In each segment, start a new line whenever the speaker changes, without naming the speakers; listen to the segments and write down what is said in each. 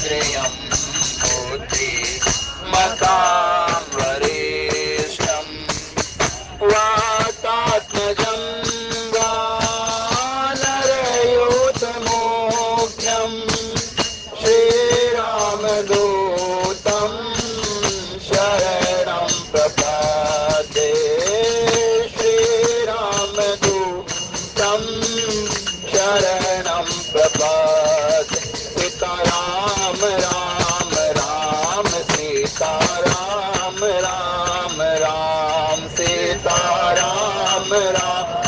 श्रियं बुद्धि मतां वरिष्ठम् वातात्मजं वानरयोतमोऽभ्यम् श्रीरामदूतं शरणं प्रपद्ये श्रीरामदूतं शरणं प्रपद्ये सीताराम राम राम सीताराम राम राम सीताराम राम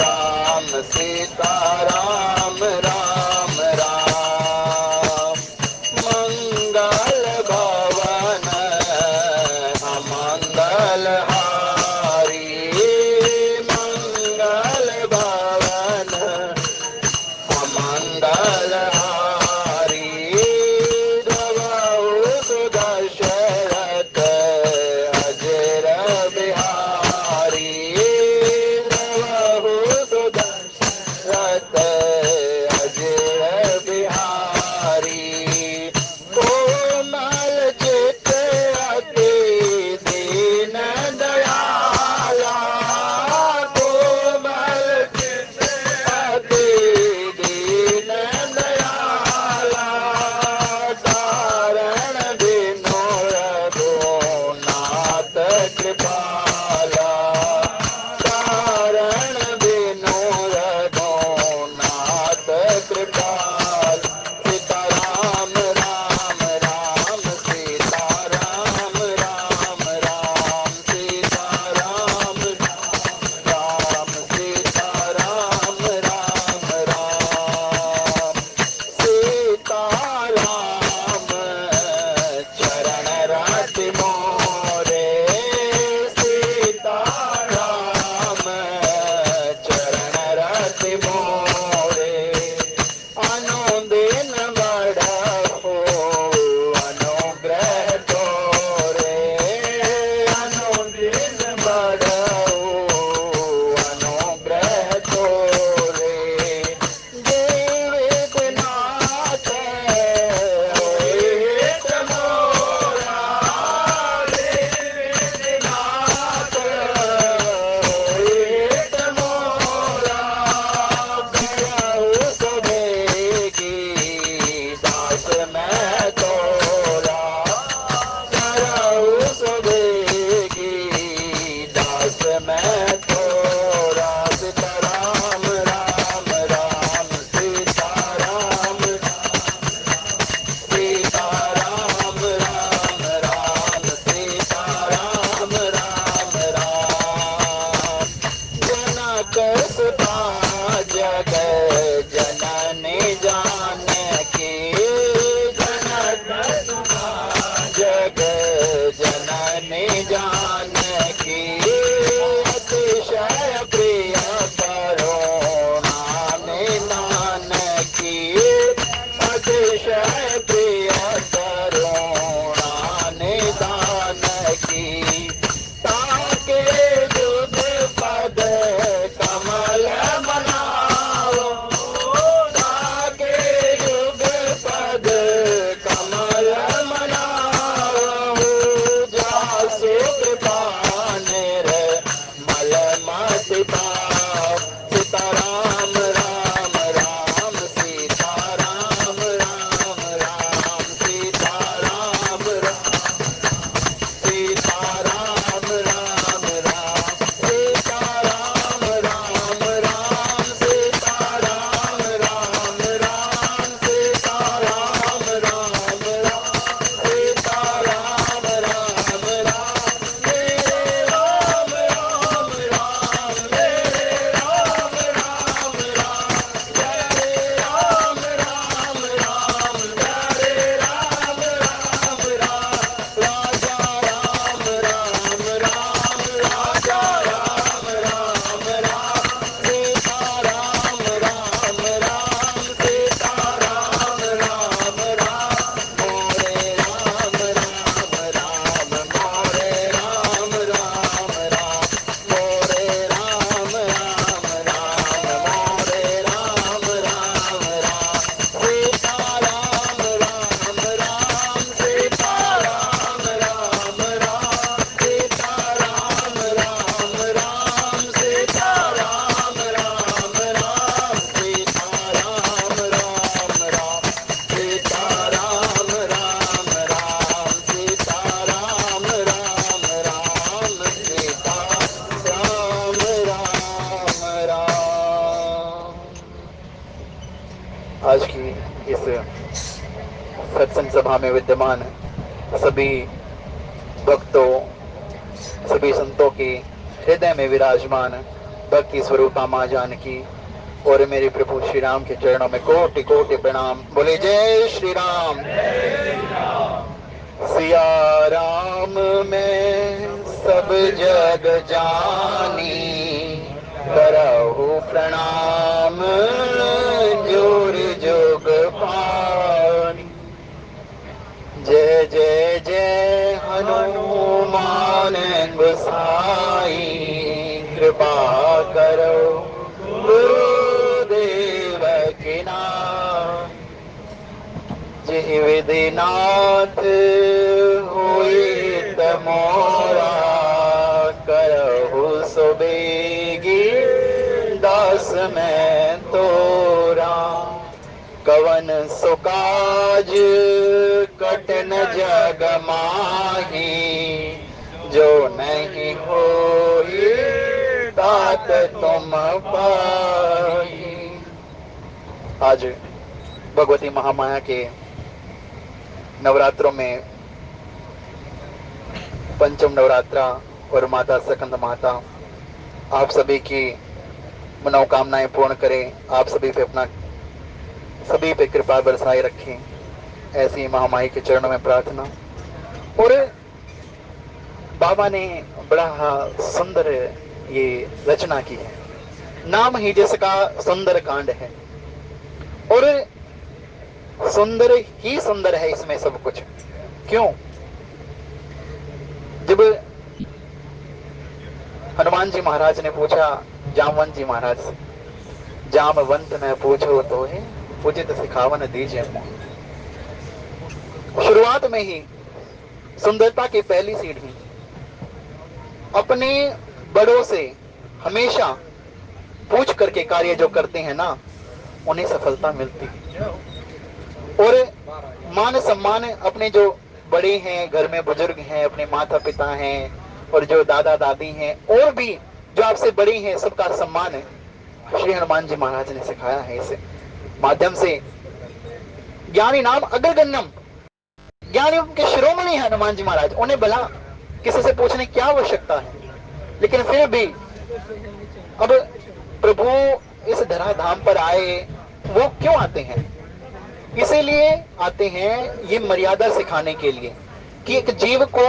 राम सीताराम राम राम मंगल भवन अमंगल हारी मंगल भवन अमंगल हारी द्रवहु सुदशरथ अजर बिहारी द्रवहु सुदशरथ अजर बिहारी कोमल चित अति दीन दयाला कोमल चित अति दीन दयाला तारण बिनु रघुनाथ कृपाला तारण बिनु रघुनाथ कृपाल सीताराम राम राम सीताराम राम राम सीताराम राम सीताराम राम राम सीताराम चरण रति मोरे सीताराम चरण रति मोरे अनुदिन बढ़ो अनुग्रह तोरे अनुदिन बढ़ो अनुग्रह तोरे देवनाथ हित मोरा देवनाथ हित मोरा करहु सुबेगी दास मैं तोरा करहु सुबेगी दास मैं तोरा सीताराम राम राम सीताराम सीताराम राम राम सीताराम राम राम जनक सुता जग जननी जानकी जनक सुता जग जननी जानकी अतिशय प्रिय करुणा निधानकी अतिशय प्रिय करुणा निधानकी ताके जुग पद कमल मनाओ ताके जुग पद कमल मनाओ जासु कृपा निर्मल मति पाओ सीताराम राम राम सीताराम राम राम
सत्संग सभा में विद्यमान सभी भक्तों, सभी संतों के हृदय में विराजमान भक्ति स्वरूपा माँ जानकी और मेरे प्रभु श्री राम के चरणों में कोटि कोटि प्रणाम। बोले जय श्री राम। सिया राम में सब जग जानी, करहु प्रणाम जोर जोग पानी। जय जय जय हनुमान गोसाई, कृपा करो गुरुदेव की नाम। जिहि विधि नाथ होई तमोरा, करहु सुबेगी दास मैं तोरा। कवन सुकाज कठिन जग माही, जो नहीं होई तात तुम पाही। आज भगवती महामाया के नवरात्रों में पंचम नवरात्रा और माता सकंद माता आप सभी की मनोकामनाएं पूर्ण करें, आप सभी पे कृपा बरसाए रखें, ऐसी महामाई के चरणों में प्रार्थना। और बाबा ने बड़ा सुंदर ये रचना की है, नाम ही जिसका सुंदर कांड है, और सुंदर ही सुंदर है इसमें सब कुछ। क्यों? जब हनुमान जी महाराज ने पूछा जामवंत जी महाराज से, जामवंत में पूछो तो है उचित सिखावन दीजिए। शुरुआत में ही सुंदरता की पहली सीढ़ी अपने बड़ों से हमेशा पूछ करके कार्य जो करते हैं ना, उन्हें सफलता मिलती है। और मान सम्मान अपने जो बड़े हैं, घर में बुजुर्ग हैं, अपने माता पिता हैं और जो दादा दादी हैं और भी जो आपसे बड़े हैं, सबका सम्मान श्री हनुमान जी महाराज ने सिखाया है। इस माध्यम से ज्ञानी नाम अग्रगण्यम, ज्ञानी के शिरोमणि है हनुमान जी महाराज। उन्हें भला किसी से पूछने की क्या आवश्यकता है, लेकिन फिर भी अब प्रभु इस धराधाम पर आए, वो क्यों आते हैं? इसीलिए आते हैं ये मर्यादा सिखाने के लिए कि एक जीव को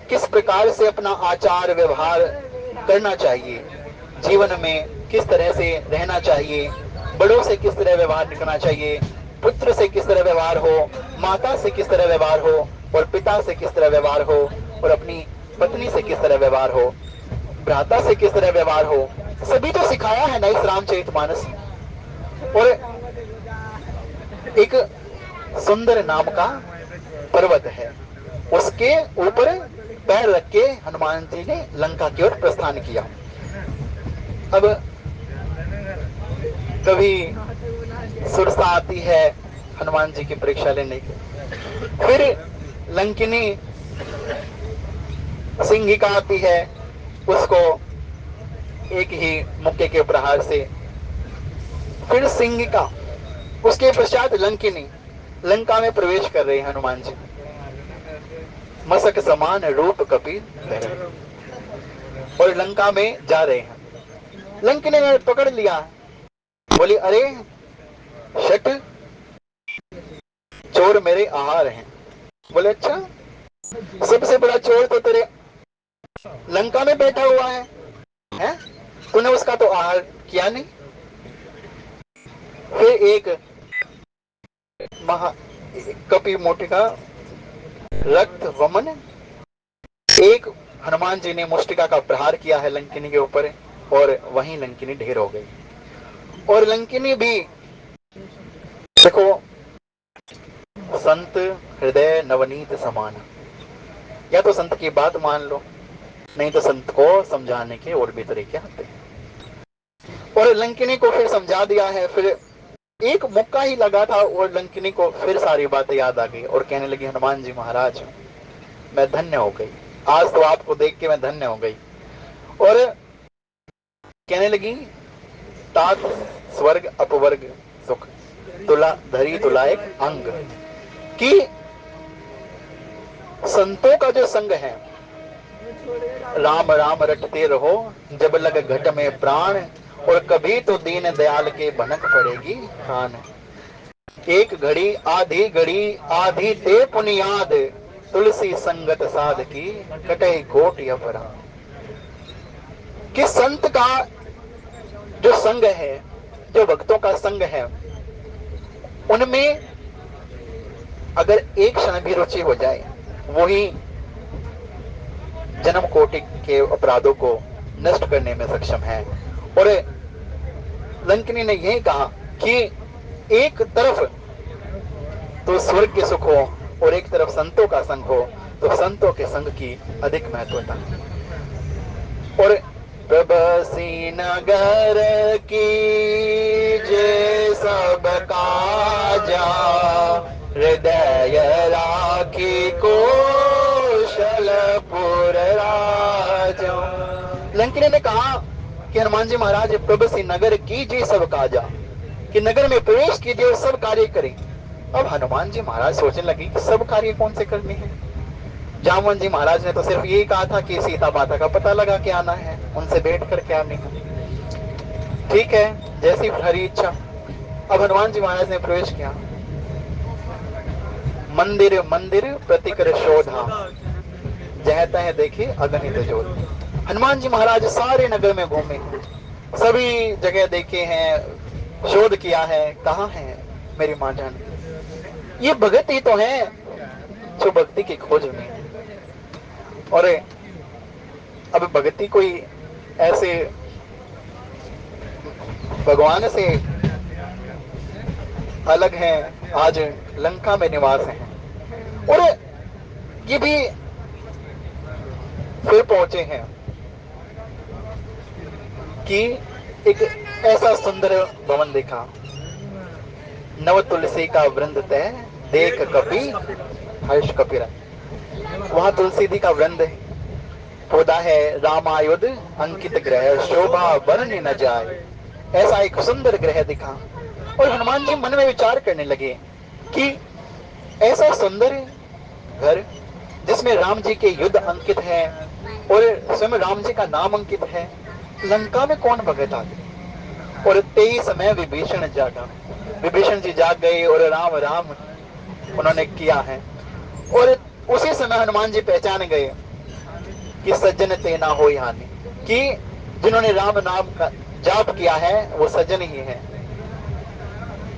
किस प्रकार से अपना आचार व्यवहार करना चाहिए, जीवन में किस तरह से रहना चाहिए, बड़ों से किस तरह व्यवहार करना चाहिए, पुत्र से किस तरह व्यवहार हो, माता से किस तरह व्यवहार हो, और पिता से किस तरह व्यवहार हो, और अपनी पत्नी से किस तरह व्यवहार हो, भ्राता से किस तरह व्यवहार हो, सभी तो सिखाया है ना इस रामचरितमानस। और एक सुंदर नाम का पर्वत है, उसके ऊपर पैर रख के हनुमान जी ने लंका की ओर प्रस्थान किया। अब कभी सुरसा आती है हनुमान जी की परीक्षा लेने की, फिर लंकिनी सिंहिका आती है, उसको एक ही मुक्के के प्रहार से, फिर सिंहिका, उसके पश्चात लंकिनी लंका में प्रवेश कर रहे हैं हनुमान जी। मसक समान रूप कपि धरे, और लंका में जा रहे हैं। लंकिनी ने पकड़ लिया, बोली अरे शट, चोर मेरे आहार हैं। बोले अच्छा, सबसे बड़ा चोर तो तेरे लंका में बैठा हुआ है? तूने उसका तो आहार किया नहीं। फिर एक कपि मोटिका रक्त वमन, एक हनुमान जी ने मुष्टिका का प्रहार किया है लंकिनी के ऊपर, और वहीं लंकिनी ढेर हो गई। और लंकिनी भी देखो, संत हृदय नवनीत समान, या तो संत की बात मान लो, नहीं तो संत को समझाने के और भी तरीके आते हैं। और लंकिनी को फिर समझा दिया है। फिर एक मौका ही लगा था और लंकिनी को फिर सारी बातें याद आ गई और कहने लगी हनुमान जी महाराज मैं धन्य हो गई, आज तो आपको देख के मैं धन्य हो गई। और कहने लगी तात स्वर्ग अपवर्ग सुख, तुला धरी तुला एक अंग, कि संतों का जो संग है, राम राम रटते रहो जब लग घट में प्राण, और कभी तो दीन दयाल के भनक पड़ेगी खान। एक घड़ी आधी ते पुनियाद, तुलसी संगत साध की कटे कोट यपरा। कि संत का जो संग है, जो भक्तों का संग है, उनमें अगर एक क्षण भी रुचि हो जाए, वही जन्म कोटि के अपराधों को नष्ट करने में सक्षम है। और लंकिनी ने यही कहा कि एक तरफ तो स्वर्ग के सुख हो और एक तरफ संतों का संग हो, तो संतों के संग की अधिक महत्वता है। और प्रभसी नगर की जे सब काजा, हृदय राखी कौशलपुर राजा। लंकिनी ने कहा कि हनुमान जी महाराज प्रभसी नगर कीजिए सब काजा, कि नगर में प्रवेश कीजिए और सब कार्य करें। अब हनुमान जी महाराज सोचने लगे कि सब कार्य कौन से करने हैं। जामवन जी महाराज ने तो सिर्फ यही कहा था कि सीता माता का पता लगा के आना है, उनसे भेंट करके आने का। ठीक है, जैसी हरी इच्छा। अब हनुमान जी महाराज ने प्रवेश किया। मंदिर मंदिर प्रतिकर शोधा, जहता है देखिए अगणित जोत। हनुमान जी महाराज सारे नगर में घूमे, सभी जगह देखे हैं, शोध किया है, कहाँ है मेरी माँ जान। ये भगत ही तो है जो भक्ति की खोज में। और अब भक्ति कोई ऐसे भगवान से अलग है, आज लंका में निवास है। और ये भी फिर पहुंचे हैं कि एक ऐसा सुंदर भवन देखा, नव तुलसी का वृंद तय देख कपि हर्ष कपिरा। वहां तुलसी जी का वृंद है, पौधा है, रामायुध अंकित ग्रह, शोभा वर्ण्य न जाए। ऐसा एक सुंदर ग्रह दिखा और हनुमान जी मन में विचार करने लगे कि ऐसा सुंदर घर जिसमें राम जी के युद्ध अंकित है और स्वयं राम जी का नाम अंकित है, लंका में कौन भगत आ गए। और 23 समय विभीषण जागा, विभीषण जी जाग गए और राम राम उन्होंने किया है। और उसी समय हनुमान जी पहचान गए कि सज्जन तेना हो हानि, कि जिन्होंने राम नाम का जाप किया है वो सज्जन ही है।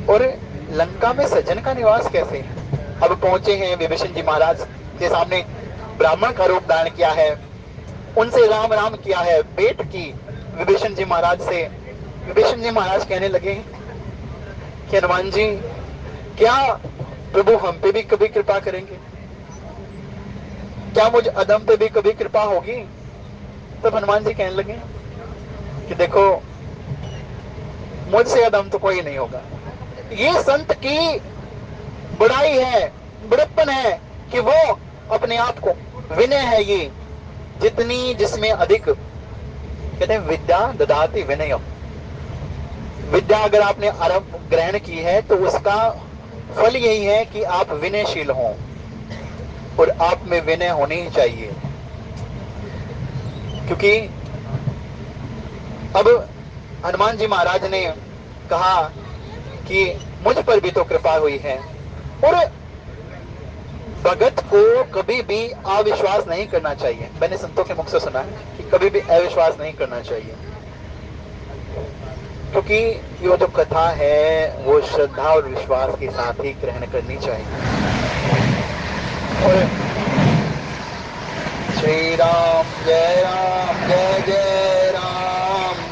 और लंका में सज्जन का निवास कैसे है। अब पहुंचे हैं विभीषण जी महाराज के सामने, ब्राह्मण का रूप धारण किया है, उनसे राम राम किया है, भेंट की विभीषण जी महाराज से। विभीषण जी महाराज कहने लगे कि हनुमान जी, क्या प्रभु हम पे भी कभी कृपा करेंगे, क्या मुझ अदम पे भी कभी कृपा होगी। तब हनुमान जी कहने लगे कि देखो मुझसे अदम तो कोई नहीं होगा। ये संत की बड़ाई है, बड़प्पन है कि वो अपने आप को, विनय है ये, जितनी जिसमें अधिक, कहते हैं विद्या ददाति विनयम। विद्या अगर आपने आरंभ ग्रहण की है तो उसका फल यही है कि आप विनयशील हों, और आप में विनय होनी ही चाहिए। क्योंकि अब हनुमान जी महाराज ने कहा कि मुझ पर भी तो कृपा हुई है। और भगत को कभी भी अविश्वास नहीं करना चाहिए। मैंने संतों के मुख से सुना है कि कभी भी अविश्वास नहीं करना चाहिए, क्योंकि ये जो कथा है वो श्रद्धा और विश्वास के साथ ही ग्रहण करनी चाहिए। और श्री राम जय राम,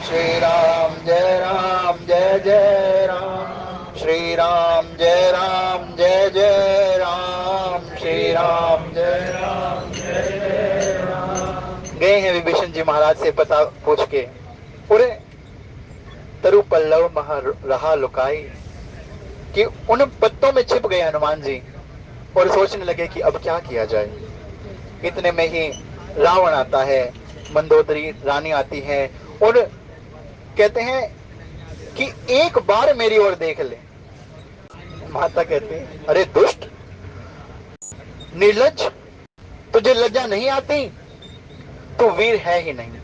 श्री राम जय जय राम, श्री राम जय जय राम, श्री राम जय राम। गए हैं विभीषण जी महाराज से पता पूछ के, और तरु पल्लव महा रहा लुकाई, कि उन पत्तों में छिप गए हनुमान जी और सोचने लगे कि अब क्या किया जाए। इतने में ही रावण आता है, मंदोदरी रानी आती है और कहते हैं कि एक बार मेरी ओर देख ले। माता कहती, अरे दुष्ट, निर्लज्ज, तुझे लज्जा नहीं आती? तू वीर है ही नहीं।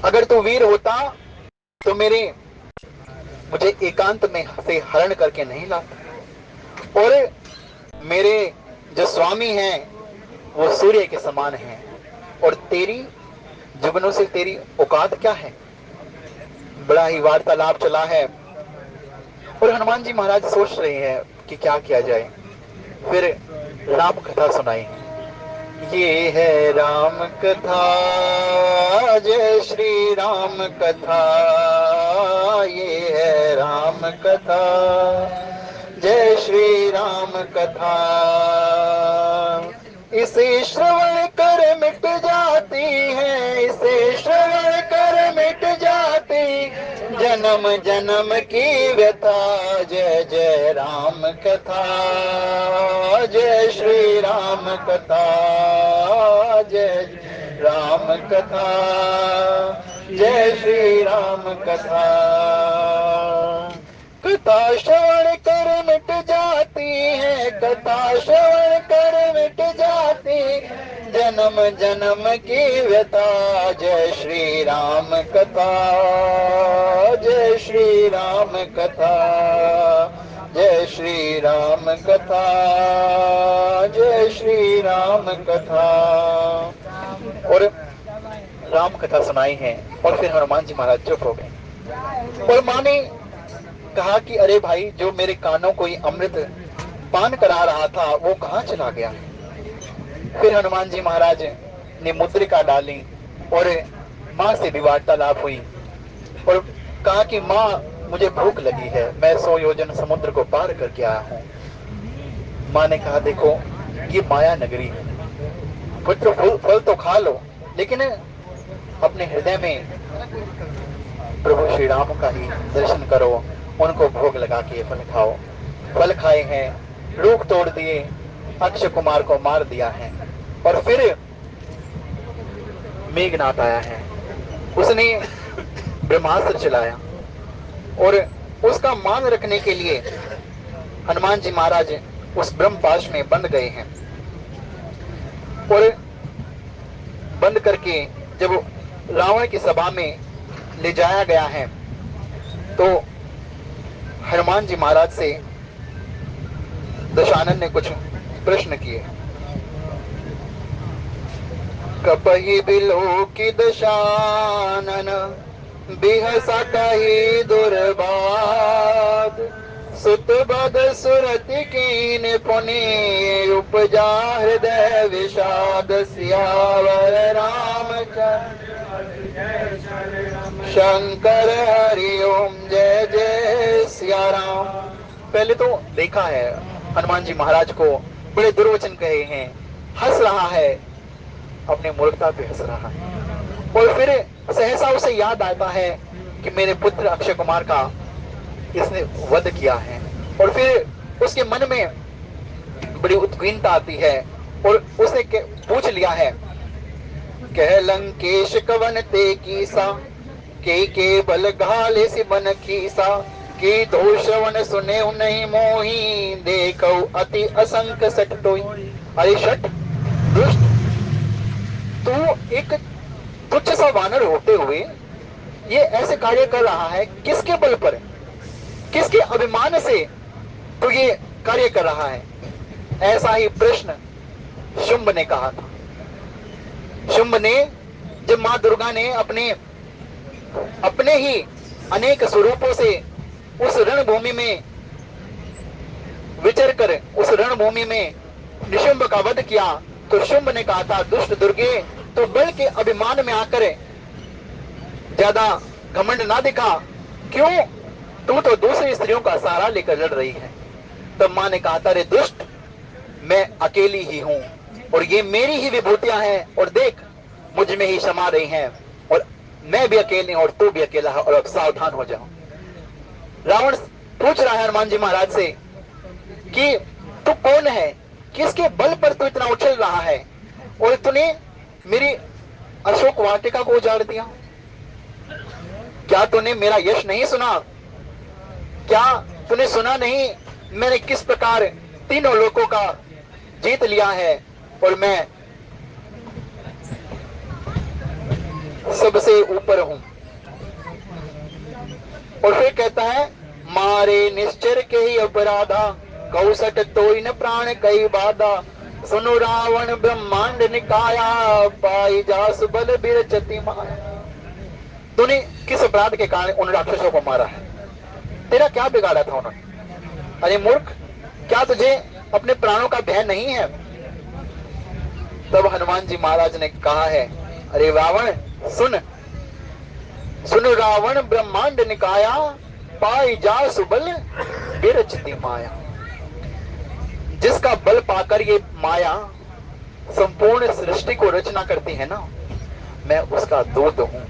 अगर तू वीर होता तो मुझे एकांत में से हरण करके नहीं लाता। और मेरे जो स्वामी हैं वो सूर्य के समान हैं, और तेरी जुगनों से तेरी औकात क्या है? बड़ा ही वार्तालाप चला है, और हनुमान जी महाराज सोच रहे हैं कि क्या किया जाए। फिर राम कथा सुनाई है। ये है राम कथा, जय श्री राम कथा। ये है राम कथा, जय श्री राम कथा। इसे श्रवण कर मिट जाती है, इसे श्रवण कर मिट जाती जन्म जन्म की व्यथा। जय जय राम कथा, जय श्री राम कथा। जय राम कथा, जय श्री राम कथा। कथा श्रवण कर मिट जाती है, कथा श्रवण कर मिट जाती जन्म जन्म की व्यथा। जय श्री राम कथा, जय श्री राम कथा। जय श्री राम कथा, जय श्री राम कथा। और राम कथा सुनाई है, और फिर हनुमान जी महाराज चुप हो गए। और माँ ने कहा कि अरे भाई, जो मेरे कानों को ये अमृत पान करा रहा था वो कहाँ चला गया है? फिर हनुमान जी महाराज ने मुद्रिका डाली, और माँ से भी वार्तालाप हुई, और कहा कि माँ, मुझे भूख लगी है, मैं 100 योजन समुद्र को पार करके आया हूँ। माँ ने कहा, देखो ये माया नगरी है, पुत्र फल तो खा लो, लेकिन अपने हृदय में प्रभु श्री राम का ही दर्शन करो, उनको भोग लगा के ये फल खाओ। फल खाए हैं, रूख तोड़ दिए, अक्षय कुमार को मार दिया है, और फिर मेघनाथ आया है, उसने ब्रह्मास्त्र चलाया, और उसका मान रखने के लिए हनुमान जी महाराज उस ब्रह्मपाश में बंद गए हैं। और बंद करके जब रावण की सभा में ले जाया गया है, तो हनुमान जी महाराज से दशानन ने कुछ प्रश्न किए। कपहि बिलो की दशानन, बिहसतहि दुर्बाद। सुत बद सुरति कीन पुनि, उपजा हृदय विषाद। सियावर रामचंद्र शंकर हरि ओम, जय जय सिया राम। पहले तो देखा है हनुमान जी महाराज को बड़े दुर्वचन कहे हैं, हंस रहा है, अपने मूर्खता पे हंस रहा है। और फिर सहसा उसे याद आता है कि मेरे पुत्र अक्षय कुमार का इसने वध किया है, और फिर उसके मन में बड़ी उद्विग्नता आती है, और उसने पूछ लिया है, कह लंकेश कवन ते कीसा, के बल घाले से बन खीसा। की दोषवन सुने नहीं मोही, देखो अति असंख्य सट टोई। अरे शट, दुष्ट, तू एक तुच्छ सा वानर होते हुए ये ऐसे कार्य कर रहा है, किसके बल पर, किसके अभिमान से तू ये कार्य कर रहा है? ऐसा ही प्रश्न शुंभ ने कहा था। शुंभ ने, जब मां दुर्गा ने अपने ही अनेक स्वरूपों से उस रणभूमि में विचर कर उस रणभूमि में निशुंभ का वध किया, तो शुंभ ने कहा था, दुष्ट दुर्गे, तो बल के अभिमान में आकर ज्यादा घमंड ना दिखा, क्यों? तू तो दूसरी स्त्रियों का सहारा लेकर लड़ रही है। तब मां ने कहा था, अरे दुष्ट, मैं अकेली ही हूं, और ये मेरी ही विभूतियां हैं, और देख मुझ में ही समा रही हैं, और मैं भी अकेली हूं और तू भी अकेला है, और अब सावधान हो जाओ। रावण पूछ रहा है हनुमान जी महाराज से कि तू कौन है, किसके बल पर तू इतना उछल रहा है, और तूने मेरी अशोक वाटिका को उजाड़ दिया? क्या तूने मेरा यश नहीं सुना? क्या तूने सुना नहीं मैंने किस प्रकार तीनों लोगों का जीत लिया है और मैं सबसे ऊपर हूं। और फिर कहता है मारे निश्चर के ही अपराधा कौसट तो इन प्राण कई बाधा सुनु रावण ब्रह्मांड निकाया पाई जास बल बिरचति माया। तूने किस अपराध के कारण उन राक्षसों को मारा है? तेरा क्या बिगाड़ा था उन्होंने? अरे मूर्ख, क्या तुझे अपने प्राणों का भय नहीं है? तब हनुमान जी महाराज ने कहा है अरे रावण सुन, सुन रावण ब्रह्मांड निकाया पाई जा सुबल बिरचति माया। जिसका बल पाकर ये माया संपूर्ण सृष्टि को रचना करती है ना, मैं उसका दूत हूं।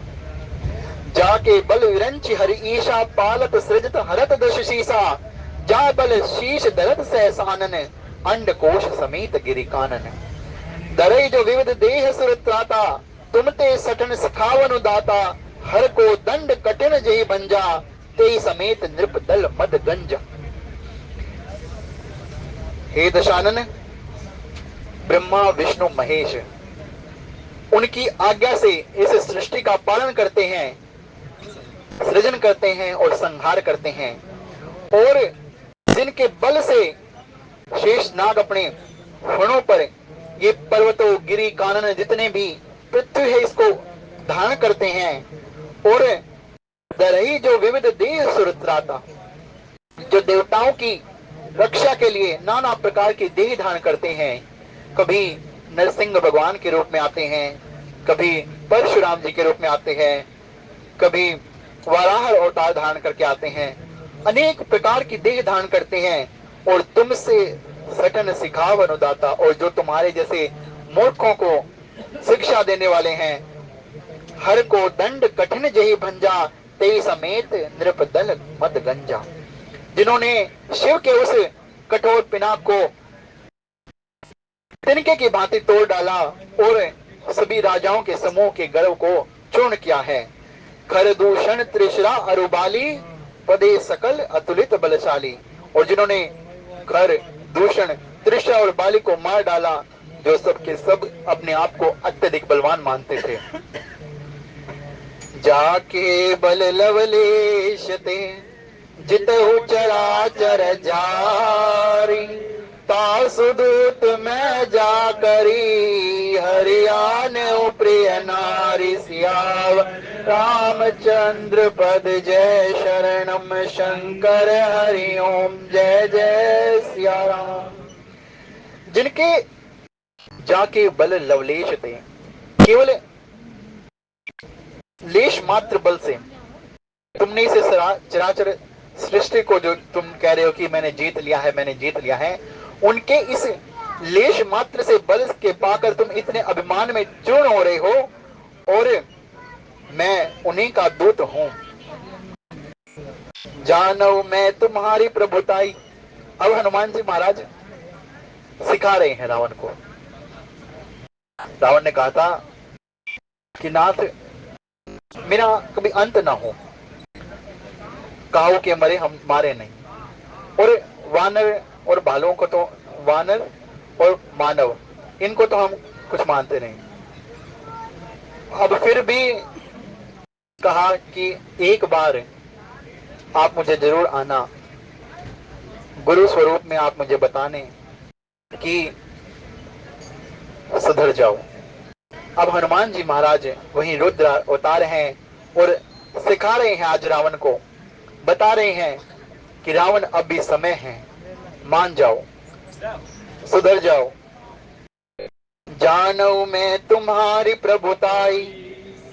जाके बल विरंच हरि ईशा पालत सृजत हरत दश शीसा जा बल शीश दरत सहसानन अंड कोश समेत गिरि कानन। दरई जो विविध देह सुर त्राता तुमते सठन सखावन दाता हर को दंड कठिन जय बंजा ते समेत नृप दल मद गंजा। हे दशानन, ब्रह्मा विष्णु महेश उनकी आज्ञा से इस सृष्टि का पालन करते हैं, सृजन करते हैं और संहार करते हैं। और जिनके बल से शेष नाग अपने फणों पर ये पर्वतों गिरी कानन जितने भी पृथ्वी है इसको धारण करते हैं। और दरही जो विविध देह सुरत्राता, जो देवताओं की रक्षा के लिए नाना प्रकार की देह धारण करते हैं। कभी नरसिंह भगवान के रूप में आते हैं, कभी परशुराम जी के रूप में आते हैं, कभी वराह अवतार धारण करके आते हैं, अनेक प्रकार की देह धारण करते हैं। और तुमसे सटन सिखाव अनुदाता, और जो तुम्हारे जैसे मूर्खों को शिक्षा देने वाले हैं। हर को दंड कठिन जही भंजा ते समेत नृप दल मद गंजा। जिन्होंने शिव के उस कठोर पिनाक को तिनके की भांति तोड़ डाला और सभी राजाओं के समूह के गर्व को चूर्ण किया है। खर दूषण त्रिशरा अरुबाली पदे सकल अतुलित बलशाली। और जिन्होंने खर दूषण त्रिशरा और बाली को मार डाला, जो सब के सब अपने आप को अत्यधिक बलवान मानते थे। जाके बल लवलेश ते जितहु चराचर जारी तासुदूत में जा करी हरियाण प्रिय नारी सियाव रामचंद्र पद जय शरणम शंकर हरि ओम जय जय सिया राम। जिनके जाके बल लवलेश थे, केवल लेश मात्र बल से तुमने इसे चराचर सृष्टि को जो तुम कह रहे हो कि मैंने जीत लिया है, मैंने जीत लिया है, उनके इस लेश मात्र से बल के पाकर तुम इतने अभिमान में चूर्ण हो रहे हो। और मैं उन्हीं का दूत हूं। जानव मैं तुम्हारी प्रभुताई। अब हनुमान जी महाराज सिखा रहे हैं रावण को। रावण ने कहा था कि नाथ मेरा कभी अंत ना हो, काऊ के मरे हम मारे नहीं। और वानर और भालुओं को तो, वानर और मानव इनको तो हम कुछ मानते नहीं। अब फिर भी कहा कि एक बार आप मुझे जरूर आना, गुरु स्वरूप में आप मुझे बताने कि सुधर जाओ। अब हनुमान जी महाराज वहीं रुद्र अवतार हैं और सिखा रहे हैं आज रावण को, बता रहे हैं कि रावण अब भी समय है, मान जाओ, सुधर जाओ। जानऊ मैं तुम्हारी प्रभुताई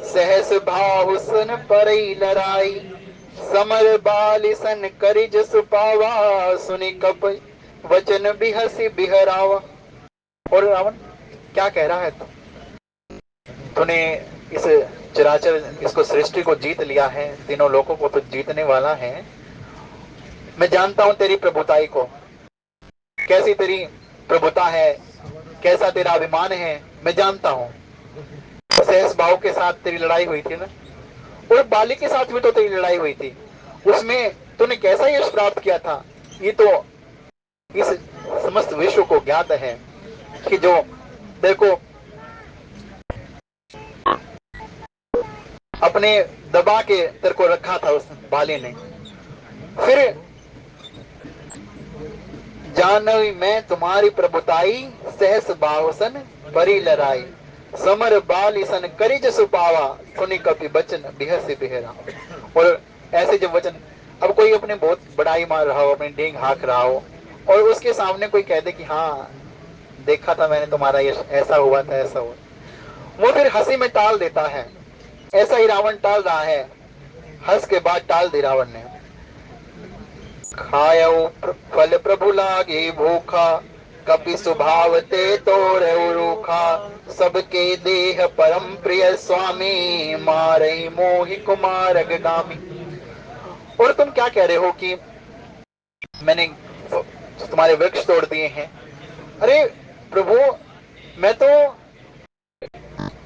सहस भाव सुन परई लड़ाई समर बाल सन करि जसु पावा सुनि कप वचन बिहसी बिहरावा। और रावण क्या कह रहा है? तूने इस चराचर इसको सृष्टि को जीत लिया है, तीनों लोगों को तो जीतने वाला है। मैं जानता हूं तेरी प्रभुताई को, कैसी तेरी प्रभुता है, कैसा तेरा अभिमान है, मैं जानता हूं। सहस भाव के साथ तेरी लड़ाई हुई थी ना, और बाली के साथ भी तो तेरी लड़ाई हुई थी। उसमें तूने कैसा यश प्राप्त किया था, ये तो इस समस्त विश्व को ज्ञात है कि जो देखो अपने दबा के तेरे को रखा था उस बाली ने। फिर जानवी मैं तुम्हारी प्रभुताई, सहस बावसन परी लड़ाई, समर बाल सन करिज सुपावा, सुनी कपि बचन बिहसी बिहरा। और ऐसे जब वचन, अब कोई अपने बहुत बड़ाई मार रहा हो, अपने डेंग हाँक रहा हो, और उसके सामने कोई कह दे कि हाँ देखा था मैंने तुम्हारा यश, ऐसा हुआ था ऐसा हुआ, वो फिर हंसी में टाल देता है। ऐसा ही रावण टाल रहा है, हंस के बाद टाल दी रावण ने। खायो फल प्रभु लागे भूखा, कपि स्वभाव ते तोरे रूखा, सबके देह परम प्रिय स्वामी, मारे मोहि कुमार गामी। और तुम क्या कह रहे हो कि मैंने तुम्हारे वृक्ष तोड़ दिए हैं। अरे प्रभु, मैं तो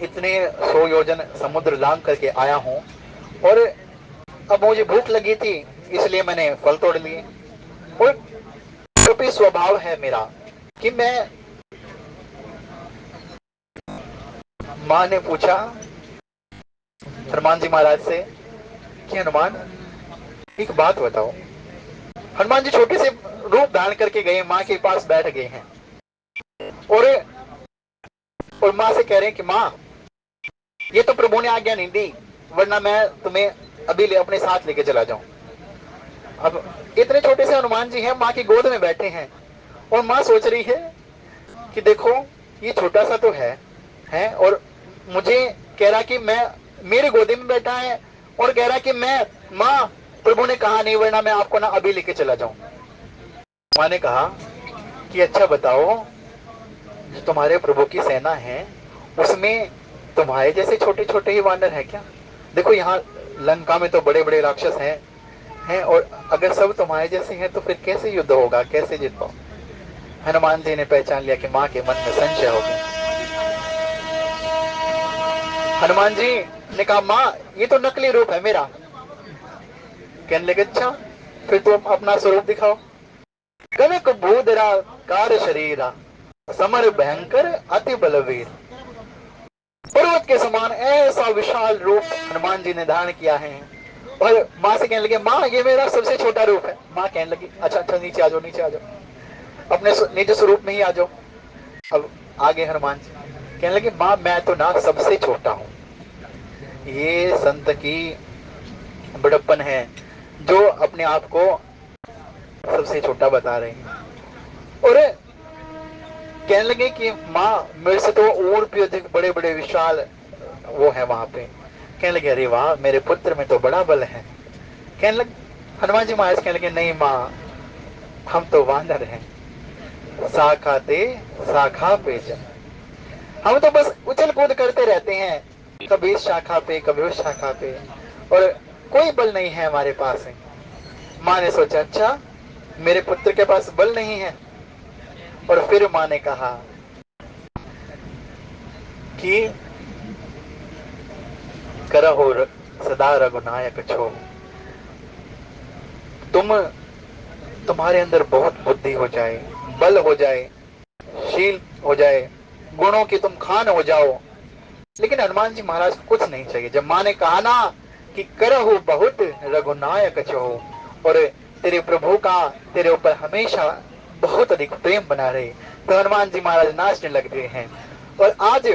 इतने 100 योजन समुद्र लांग करके आया हूं, और अब मुझे भूख लगी थी इसलिए मैंने फल तोड़ लिए। और कभी स्वभाव है मेरा कि मैं, मां ने पूछा हनुमान जी महाराज से कि हनुमान एक बात बताओ। हनुमान जी छोटे से रूप धारण करके गए, माँ के पास बैठ गए हैं, और माँ से कह रहे हैं कि माँ ये तो प्रभु ने आज्ञा नहीं दी, वरना मैं तुम्हें अभी अपने साथ लेके चला जाऊं। अब इतने छोटे से हनुमान जी हैं, माँ की गोद में बैठे हैं, और माँ सोच रही है कि देखो ये छोटा सा तो है, और मुझे कह रहा कि मैं, मेरी गोदी में बैठा है और कह रहा कि मैं, माँ प्रभु ने कहा नहीं, वरना मैं आपको ना अभी लेके चला जाऊं। माँ ने कहा कि अच्छा बताओ, जो तुम्हारे प्रभु की सेना है उसमें तुम्हारे जैसे छोटे छोटे ही वानर है क्या? देखो यहाँ लंका में तो बड़े बड़े राक्षस हैं, और अगर सब तुम्हारे जैसे हैं तो फिर कैसे युद्ध होगा, कैसे जीत पाओ? हनुमान जी ने पहचान लिया कि माँ के मन में संशय हो गया। हनुमान जी ने कहा माँ ये तो नकली रूप है मेरा। कहने लगे अच्छा फिर तुम अपना स्वरूप दिखाओ। कनक भूधरा कार शरीरा, समर भयंकर अति बलवीर। पर्वत के समान ऐसा विशाल रूप हनुमान जी ने धारण किया है। और माँ से कहने लगे माँ ये मेरा सबसे छोटा रूप है। माँ कहने लगी अच्छा अच्छा नीचे आ जाओ, नीचे आ जाओ, अपने निज स्वरूप में ही आ जाओ। अब आगे हनुमान जी कहने लगे माँ मैं तो ना सबसे छोटा हूँ। ये संत की बड़प्पन है जो अपने आप को सबसे छोटा बता रहे हैं। और कहने लगे कि माँ मेरे से तो और भी अधिक बड़े बड़े विशाल वो है वहां पे। कहने लगे अरे वाह मेरे पुत्र में तो बड़ा बल है। कहने लगे हनुमान जी महाराज कहने लगे नहीं माँ हम तो वानर हैं, शाखा ते शाखा पे जन, हम तो बस उछल कूद करते रहते हैं, कभी इस शाखा पे कभी उस शाखा पे, और कोई बल नहीं है हमारे पास है। माँ ने सोचा अच्छा मेरे पुत्र के पास बल नहीं है। और फिर माँ ने कहा कि करहो सदा रघुनायक छो, तुम्हारे अंदर बहुत बुद्धि हो जाए, बल हो जाए, शील हो जाए, गुणों की तुम खान हो जाओ। लेकिन हनुमान जी महाराज को कुछ नहीं चाहिए। जब माँ ने कहा ना कि करहु बहुत रघुनायक छो, और तेरे प्रभु का तेरे ऊपर हमेशा बहुत अधिक प्रेम बना रहे, तो हनुमान जी महाराज नाचने लग गए हैं। और आज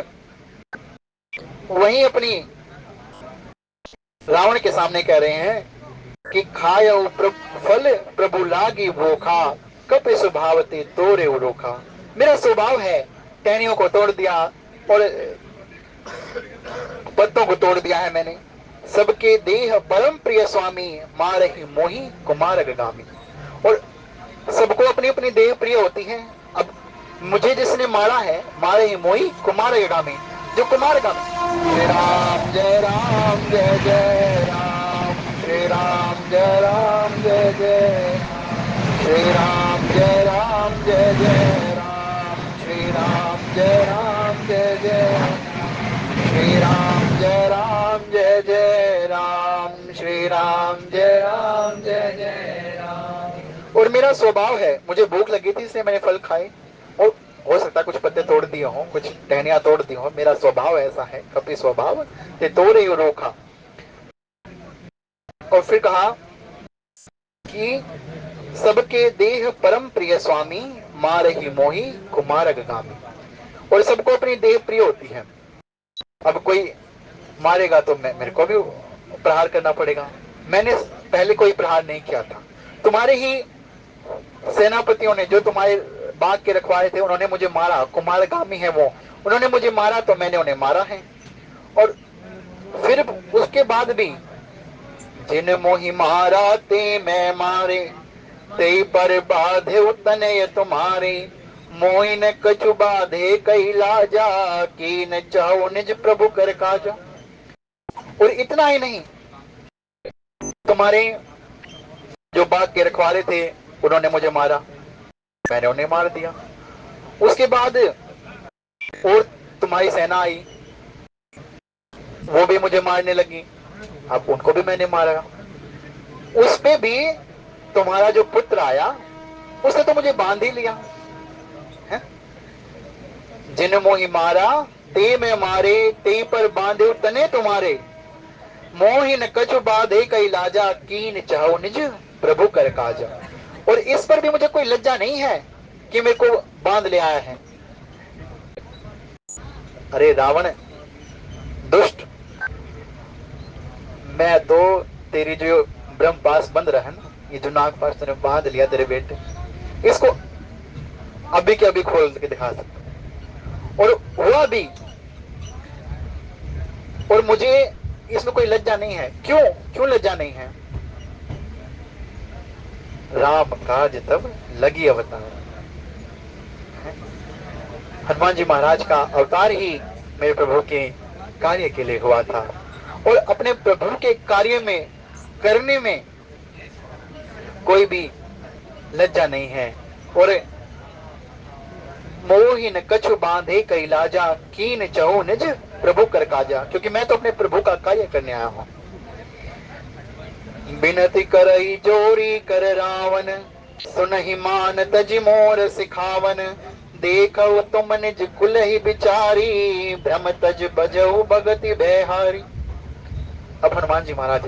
वही अपनी रावण के सामने कह रहे हैं कि खायो फल प्रभु लागी भूखा, कप स्वभावते तोरे रोखा। मेरा स्वभाव है, टहनियों को तोड़ दिया और पत्तों को तोड़ दिया है मैंने। सबके देह परम प्रिय स्वामी, मारहि मोहि कुमार गामी। और सबको अपनी अपनी देह प्रिय होती है। अब मुझे जिसने मारा है, मारहि मोहि कुमार गामी, जो कुमार गामी। श्री राम जय जय राम, श्री राम जय राम जय जय, श्री राम जय राम जय जय राम, श्री राम जय राम जय जय, श्री राम जय राम जय जय राम, श्री राम जय राम जय जय। मेरा स्वभाव है, मुझे भूख लगी थी इसलिए मैंने फल खाए, और हो सकता है कुछ पत्ते तोड़ दिए हो, कुछ टहनियां तोड़ दी हो, मेरा स्वभाव ऐसा है, कपि स्वभाव ते तोड़े ही रोखा। और फिर कहा कि सबके देह परम प्रिय स्वामी, मार ही मोही कुमारग गामी। और सबको अपनी देह प्रिय होती है। अब कोई मारेगा तो मेरे को भी प्रहार करना पड़ेगा। मैंने पहले कोई प्रहार नहीं किया था, तुम्हारे ही सेनापतियों ने, जो तुम्हारे बाग के रखवाले थे, उन्होंने मुझे मारा, कुमारगामी है वो, उन्होंने मुझे मारा तो मैंने उन्हें मारा है। और फिर उसके बाद भी जिन मोहि मारा ते मैं मारे, ते पर बाधे तनय तुम्हारे, मोहि न कछु बाधे कई लाजा, की न चाहो निज प्रभु कर काजा। और इतना ही नहीं, तुम्हारे जो बाग के रखवाले थे उन्होंने मुझे मारा, मैंने उन्हें मार दिया। उसके बाद और तुम्हारी सेना आई, वो भी मुझे मारने लगी, अब उनको भी मैंने मारा। उस पे भी तुम्हारा जो पुत्र आया उसने तो मुझे बांध ही लिया है। जिन मोहि मारा ते मैं मारे, ते पर बांधे तने तुम्हारे, मोहि न कछु बाधे कई लाजा, कीन चाहो निज प्रभु कर काजा। और इस पर भी मुझे कोई लज्जा नहीं है कि मेरे को बांध ले आया है। अरे रावण दुष्ट, मैं तो तेरी जो ब्रह्म पास बंद रहा है ना, ये जो नाग पास तूने बांध लिया तेरे बेटे, इसको अभी के अभी खोल के दिखा सकता, और हुआ भी। और मुझे इसमें कोई लज्जा नहीं है। क्यों क्यों लज्जा नहीं है? राम काज तब लगी अवतार। हनुमान जी महाराज का अवतार ही मेरे प्रभु के कार्य के लिए हुआ था, और अपने प्रभु के कार्य में करने में कोई भी लज्जा नहीं है। और मोहि न कछु बांधे कई लाजा, कीन चहु निज प्रभु कर काजा। क्योंकि मैं तो अपने प्रभु का कार्य करने आया हूं। बिनती करई जोरी कर रावण, सुनहि मान तजि मोर सिखावन, देखो तुम निज कुल ही बिचारी, भ्रम तज बजहु भगति बेहारी। अब हनुमान जी महाराज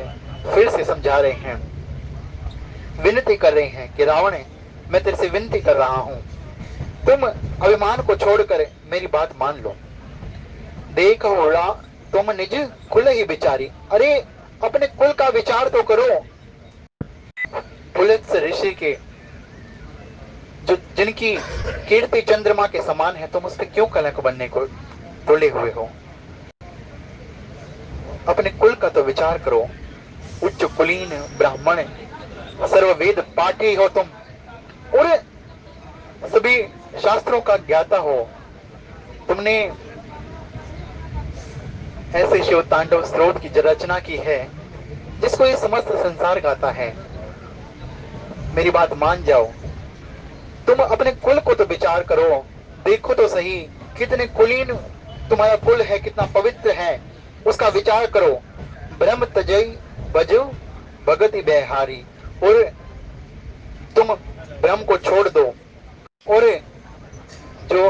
फिर से समझा रहे हैं, विनती कर रहे हैं कि रावण, मैं तेरे से विनती कर रहा हूं, तुम अभिमान को छोड़कर मेरी बात मान लो। देखो तुम निज कुल ही बिचारी। अरे अपने कुल का विचार तो करो। पुलिस ऋषि के जो जिनकी कीर्ति चंद्रमा के समान है, तुम उस पर क्यों कलंक बनने को तुले हुए हो? अपने कुल का तो विचार करो। उच्च कुलीन ब्राह्मण, सर्ववेद पाठी हो तुम, और सभी शास्त्रों का ज्ञाता हो। तुमने ऐसे शिव तांडव स्त्रोत की रचना की है जिसको ये समस्त संसार गाता है। मेरी बात मान जाओ, तुम अपने कुल को तो विचार करो। देखो तो सही कितने कुलीन तुम्हारा कुल है, कितना पवित्र है, उसका विचार करो। ब्रह्म तजई बजो भगति बेहारी। और तुम ब्रह्म को छोड़ दो और जो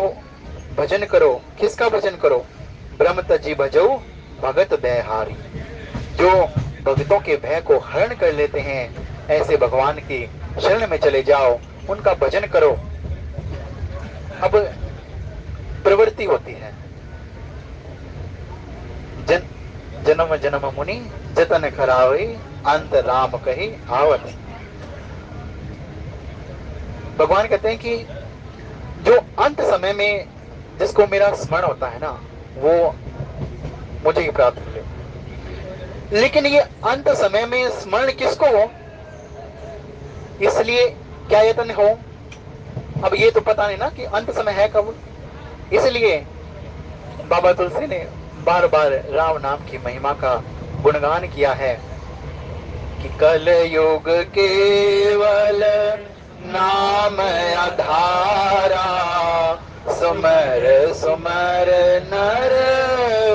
भजन करो, किसका भजन करो? ब्रह्म तजी भजो भगत बेहारी। जो भक्तों के भय को हरण कर लेते हैं, ऐसे भगवान की शरण में चले जाओ, उनका भजन करो। अब प्रवृत्ति होती है, जन्म जन्म मुनि जतन करावे, अंत राम कही आवत। भगवान कहते हैं कि जो अंत समय में जिसको मेरा स्मरण होता है ना, वो मुझे ही प्राप्त मिले। लेकिन ये अंत समय में स्मरण किसको हो, इसलिए क्या यत्न हो? अब ये तो पता नहीं ना कि अंत समय है कब। इसलिए बाबा तुलसी ने बार बार राम नाम की महिमा का गुणगान किया है कि कल युग केवल नाम आधारा, सुमर सुमर नर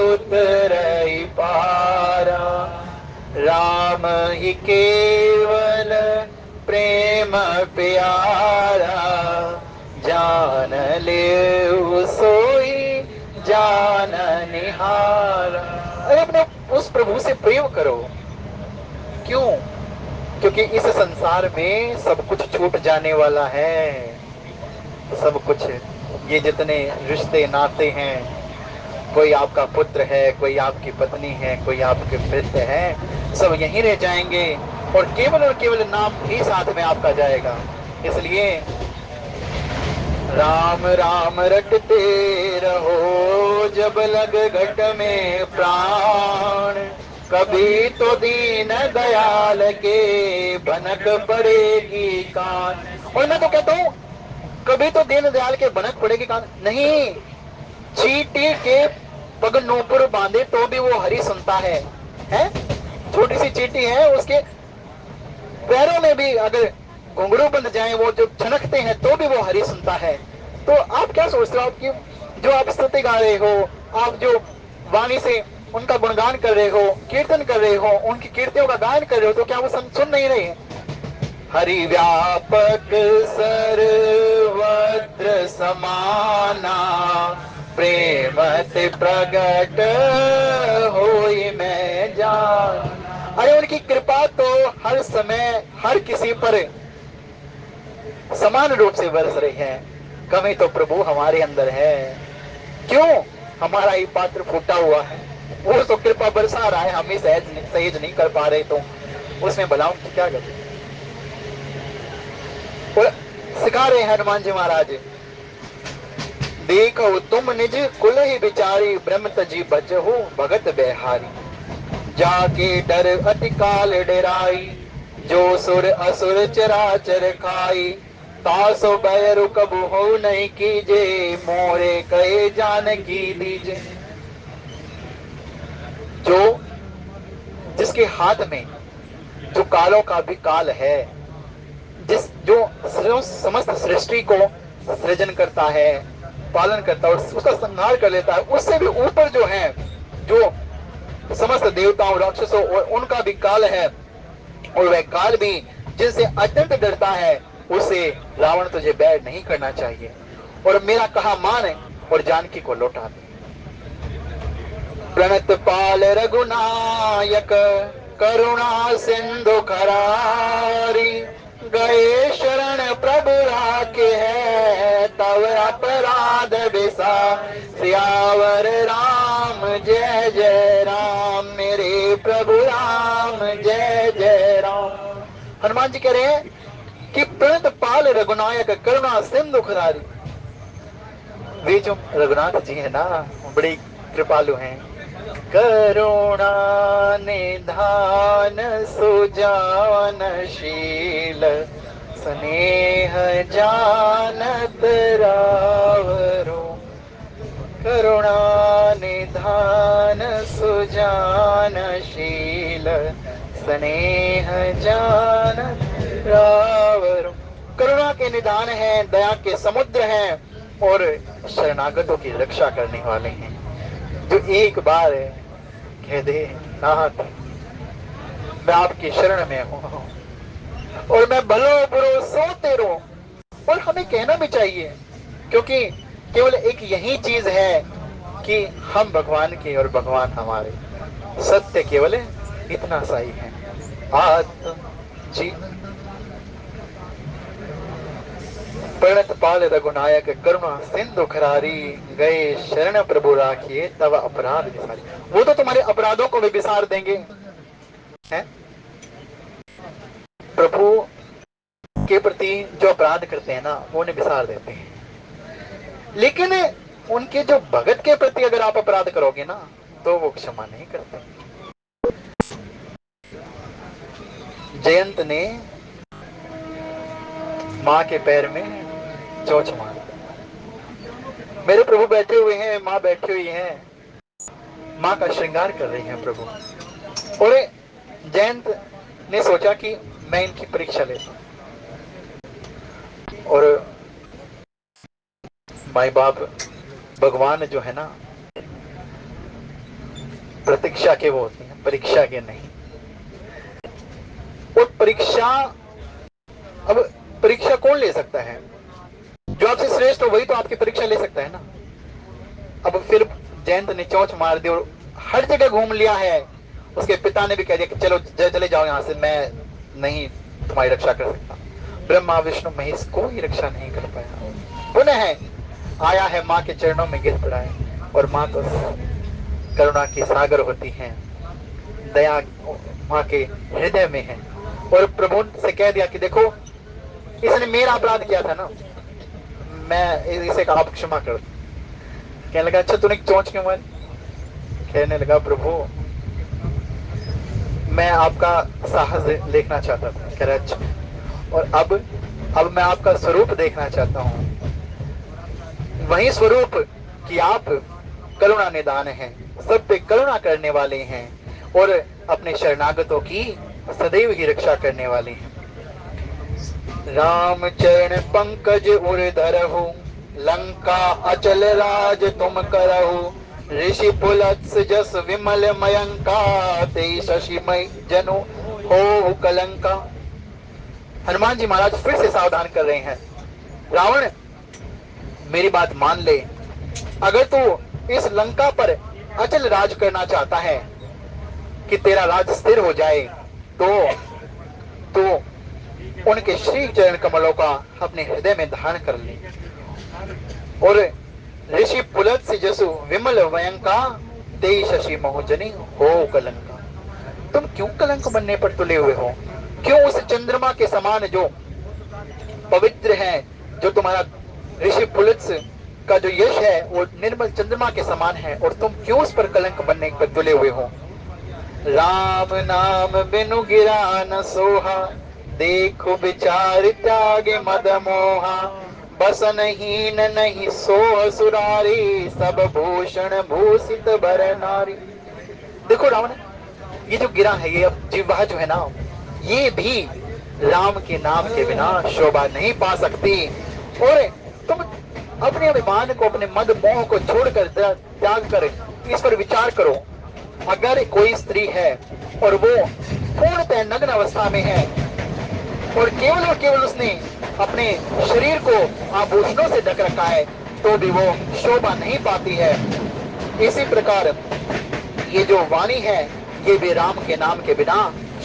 उतरई पारा। राम ही केवल प्रेम प्यारा, जान ले सोई जान निहारा। अरे अपने उस प्रभु से प्रेम करो। क्यों? क्योंकि इस संसार में सब कुछ छूट जाने वाला है। सब कुछ, ये जितने रिश्ते नाते हैं, कोई आपका पुत्र है, कोई आपकी पत्नी है, कोई आपके मित्र है, सब यहीं रह जाएंगे और केवल नाम ही साथ में आपका जाएगा। इसलिए राम राम रटते रहो जब लग घट में प्राण, कभी तो दीन दयाल के भनक पड़ेगी कान। और मैं तो कहता हूं, कभी तो दीन दयाल के भनक पड़ेगी कान नहीं, चींटी के पग नूपुर बांधे तो भी वो हरि सुनता है। छोटी सी चींटी है, उसके पैरों में भी अगर घुंघरू बंध जाए, वो जो छनकते हैं तो भी वो हरि सुनता है। तो आप क्या सोचते हो, आपकी जो आप स्तुति गा रहे हो, आप जो वाणी से उनका गुणगान कर रहे हो, कीर्तन कर रहे हो, उनकी कीर्तियों का गायन कर रहे हो, तो क्या वो सुन नहीं रहे हैं? हरि व्यापक सर्वत्र समाना, प्रेम से प्रगट होई मैं जान। अरे उनकी कृपा तो हर समय हर किसी पर समान रूप से बरस रही है। कमी तो प्रभु हमारे अंदर है। क्यों? हमारा ही पात्र फूटा हुआ है। वो तो कृपा बरसा रहा है, हम ही सहज नहीं कर पा रहे, तो उसमें भलाओं की क्या गलती। और सिखा रहे हैं हनुमान जी महाराज, देखो तुम निज कुल ही बिचारी, ब्रह्म तजी बचहु भगत बेहारी, जाके डर अति काल डराई, जो सुर असुर चराचर खाई, तासो बैरु कबु हो नहीं कीजे, मोरे कहे जान की दीजे। जो जिसके हाथ में जो कालों का भी काल है, जो समस्त सृष्टि को सृजन करता है, पालन करता है और उसका संहार कर लेता है, उससे भी ऊपर जो है, जो समस्त देवताओं राक्षसों और उनका भी काल है, और वह काल भी जिनसे अत्यंत डरता है, उसे रावण तुझे बैर नहीं करना चाहिए, और मेरा कहा मान और जानकी को लौटा दे। प्रणत पाल रघुनायक करुणा सिंधु खरारी, गए शरण प्रभु राखे है, तव अपराध बिसा, सियावर राम जय जय राम, मेरे प्रभु राम जय जय राम। हनुमान जी कह रहे हैं कि प्रणत पाल रघुनायक करुणा सिंधु खरारी। वे जो रघुनाथ जी है ना, बड़ी कृपालु हैं। करुणा निधान सुजानशील, स्नेह जानत रावरो, करुणा निधान सुजानशील, स्नेह जानत रावरो। करुणा के निधान हैं, दया के समुद्र हैं और शरणागतों की रक्षा करने वाले हैं। जो एक बार कह दे नाथ मैं आपकी शरण में हूं और मैं भलो बुरो सो तेरो, और हमें कहना भी चाहिए, क्योंकि केवल एक यही चीज है कि हम भगवान के और भगवान हमारे। सत्य केवल इतना सा ही है। आत्म जी प्रणत पाल रघुनायक करुणा सिंधु खरारी, गए शरण प्रभु राखिए तब अपराध विसारी। वो तो तुम्हारे अपराधों को भी विसार देंगे, है? प्रभु के प्रति जो अपराध करते हैं ना, वो उन्हें विसार देते हैं, लेकिन उनके जो भगत के प्रति अगर आप अपराध करोगे ना, तो वो क्षमा नहीं करते। जयंत ने माँ के पैर में चोंच मार, मेरे प्रभु बैठे हुए हैं, माँ बैठी हुई है, माँ का श्रृंगार कर रही है प्रभु। और जयंत ने सोचा कि मैं इनकी परीक्षा लेता हूं, और माई बाप भगवान जो है ना, प्रतीक्षा के वो होते हैं, परीक्षा के नहीं। और परीक्षा अब परीक्षा कौन ले सकता है? जो आपसे श्रेष्ठ हो वही तो आपकी परीक्षा ले सकता है ना। अब फिर जयंत ने चौंच मार दी और हर जगह घूम लिया है। उसके पिता ने भी कह दिया कि चलो चले जाओ यहाँ से, मैं नहीं तुम्हारी रक्षा कर सकता। ब्रह्मा विष्णु महेश कोई रक्षा नहीं कर पाया। पुनः आया है माँ के चरणों में गिर पड़ा है, और माँ तो करुणा की सागर होती है, दया माँ के हृदय में है। और प्रभु से कह दिया कि देखो इसने मेरा अपराध किया था ना, मैं इसे आप क्षमा कर। कहने लगा अच्छा तूने चोंच क्यों मारी? कहने लगा प्रभु मैं आपका साहस देखना चाहता था। कह रहा अच्छा, और अब मैं आपका स्वरूप देखना चाहता हूँ, वही स्वरूप कि आप करुणा निदान हैं, सब पे करुणा करने वाले हैं और अपने शरणागतों की सदैव ही रक्षा करने वाले हैं। राम चरण पंकज उर धरहु, लंका अचल राज तुम करहु, ऋषि पुलत्स जस विमल मयंका, ते शशिमय जनु हो कलंका। हनुमान जी महाराज फिर से सावधान कर रहे हैं, रावण मेरी बात मान ले, अगर तू इस लंका पर अचल राज करना चाहता है कि तेरा राज स्थिर हो जाए, तो उनके श्री चरण कमलों का अपने हृदय में धारण कर ले, और ऋषि पुलत से जसु विमल वयंका, ते शशि मोहजनी हो कलंका। तुम क्यों कलंक बनने पर तुले हुए हो? क्यों उस चंद्रमा के समान जो पवित्र है, जो तुम्हारा ऋषि पुलत्स का जो यश है वो निर्मल चंद्रमा के समान है, और तुम क्यों उस पर कलंक बनने पर तुले हुए हो? राम नाम बिनु गिरा न सोहा, देखो विचार त्यागे मद मोहा, बसन हीन नहीं सो सुरारी, सब भूषण भूषित बर नारी। देखो रावण, ये जो गिरा है, ये जिह्वा जो है ना, ये भी राम के नाम के बिना शोभा नहीं पा सकती। और तुम अपने अभिमान को, अपने मद मोह को छोड़कर त्याग कर इस पर विचार करो। अगर कोई स्त्री है और वो पूर्णतः नग्न अवस्था में है और केवल उसने अपने शरीर को आभूषणों से ढक रखा है, तो भी वो शोभा नहीं पाती है। इसी प्रकार ये जो वाणी है, ये भी राम के नाम के बिना